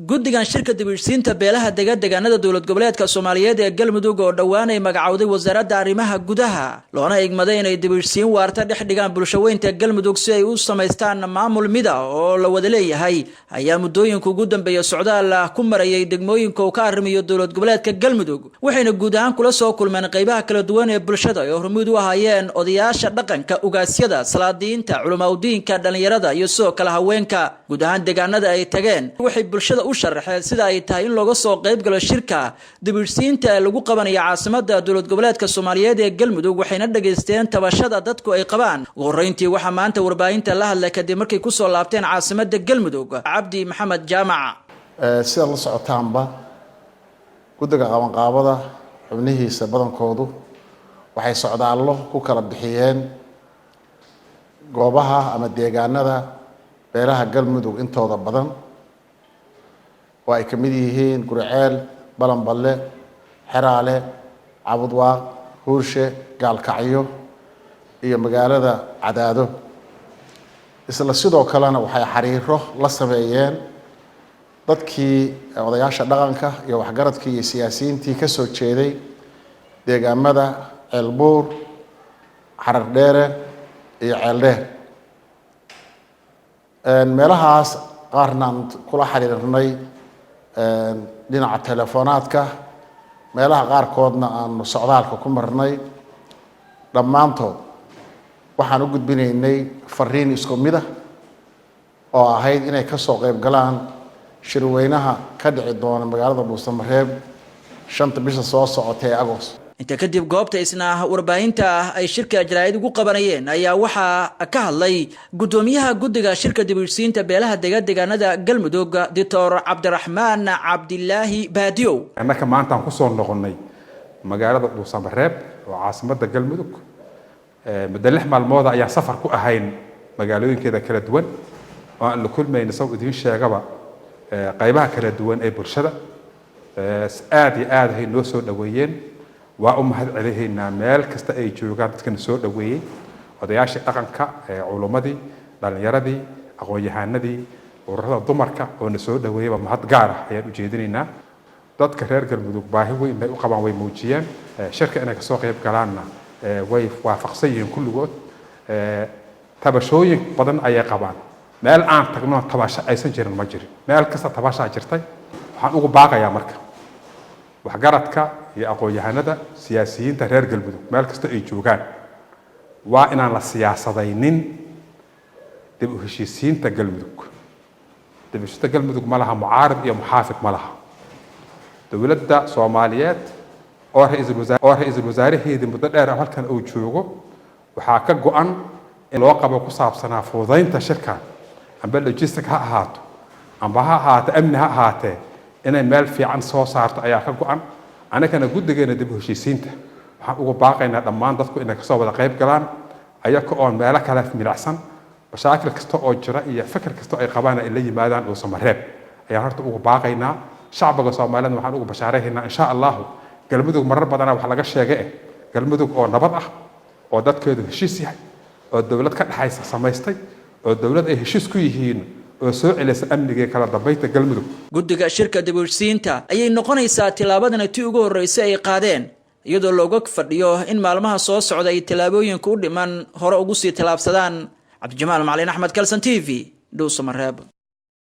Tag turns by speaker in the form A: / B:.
A: guddigan shirka dibirsiinta beelaha deegaanada dowlad goboleedka Soomaaliyeed ee Galmudug oo dhawaan ay magacawday wasaaradda arrimaha gudaha loona igmaday inay dibirsiin waarta dhex dhigaan bulshaweynta Galmudug si ay u sameystaan maamul mid ah oo la wada leeyahay ayaa muddooyinka ugu dambeeyay socdaal ku marayay degmooyinka oo ka arrimiyo dowlad goboleedka Galmudug waxayna guud ahaan kula soo kulmeen qaybaha kala duwan ee bulshada oo hormuud u ahaayeen odayaasha dhaqanka ugaasyada salaadiinta culimada dhalinyarada iyo soo kala haweenka guud ahaan deegaanada ay tageen waxay bulshada u sharaxeen sida ay tahay in looga soo qayb galo shirka dibirsiinta ee lagu qabanayo caasimadda dowlad goboleedka Soomaaliyeed ee Galmudug waxayna dhageysteen tabashada dadku ay qabaan ugu horeyntii waxa maanta warbaahinta la hadlay kadib markay ku soo laabteen caasimadda Galmudug Cabdi Maxamed Jaamac
B: sida la socotaanba guddiga qabanqaabada xubnihiisa badankoodu waxay socdaallo ku kala bixiyeen goobaha ama deegaanada beelaha Galmudug intooda badan oo ay kamid yihiin Gurceel, Balanballe, Xeraale, Cabudwaaq, Huurshe, Gaalkacyo iyo magaalada Cadaado. isla sidoo kalena waxay xariiro la sameeyeen dadkii odayaasha dhaqanka iyo waxgaradkii iyo siyaasiyiintii ka soo jeeday deegaamada Ceelbuur, Xarardheere iyo Ceeldheer. meelahaas qaarna kula xiriirnay dhinaca telefonaadka meelaha qaarkoodna aan socdaalka ku marnay dhammaantood waxaan u gudbinaynay fariin isku mid ah oo ahayd inay ka soo qayb galaan shirweynaha ka dhici doona magaalada Dhuusamareeb 5 bisha soo socotay Agost.
A: inta kadib goobta isna warbaahinta ay shirka jaraa'id ugu qabanayeen ayaa waxa ka hadlay gudoomiyaha guddiga shirka dibirsiinta beelaha deegaanada Galmudug Dr. Cabdiraxmaan Cabdilaahi Baadiyow
C: annaka maanta aan ku soo noqonnay magaalada Dhuusamareeb oo caasimadda Galmudug muddo 6 maalmood ayaa safar ku ahayn magaalooyinkeeda kala duwan oo aan la kulmayno soo idin sheegaba qaybaha kala duwan ee bulshada aad iyo aad ay noo soo dhaweeyeen waa u mahad celiheynaa meel kasta ay joogaan dadkana soo dhaweeyay odayaasha dhaqanka culimadii dhalinyaradii aqoon-yahanadii ururada dumarka oo na soo dhaweeyay mahad gaar ah ayaan u jeedinaynaa dadka reer Galmudug baahi weyn ay u qabaan way muujiyeen shirka inay ka soo qayb galaanna way waafaqsan yihiin kulligood tabashooyin badan ayay qabaan meel aan tagno tabasho aysan jirin ma jirin meel kasta tabasha jirtay waxaan ugu baaqayaa marka waxgaradka iyo aqoon-yahanada siyaasiyiinta reer Galmudug meel kasta ay joogaan waa inaan la siyaasadaynin dib u heshiisiinta Galmudug dib u heshiisiinta Galmudug ma laha mucaarad iyo muxaafid ma laha dowladda Soomaaliyeed oo ra'iisul wasaaraheedii muddo dheer halkan uu joogo waxaa ka go'an in loo qabo ku saabsanaa fududaynta shirka amba logistic ha ahaato amba ha ahaato amni ha ahaatee inay meel fiican soo saarto ayaa ka go'an anagana guddigeena dib u heshiisiinta waxaan ugu baaqaynaa dhammaan dadku inay ka soo wada qayb galaan ayaga oo meelo kala milacsan mashaakil kasta oo jira iyo fikir kasta ay qabaan ay la yimaadaan Dhuusamareeb ayaan horta ugu baaqaynaa shacbiga Soomaaliyeed waxaan ugu bashaaraynaa insha Allah Galmudug marar badan wax laga sheegay Galmudug oo nabad ah oo dadkeedu heshiis yahay oo dawlad ka dhaxaysa samaystay oo dawlad ay heshiis ku yihiin oo soo celisay amniga kala dambeynta Galmudug
A: guddiga shirka dibirsiinta ayay noqonaysaa tilaabadan tii ugu horeysay ay qaadeen iyadoo looga fadhiyo in maalmaha soo socda ay tilaabooyinku u dhiman hore ugu sii tilaabsadaan Cabdi Jamaal Macalin Axmed Kalsan TV Dhuusamareeb.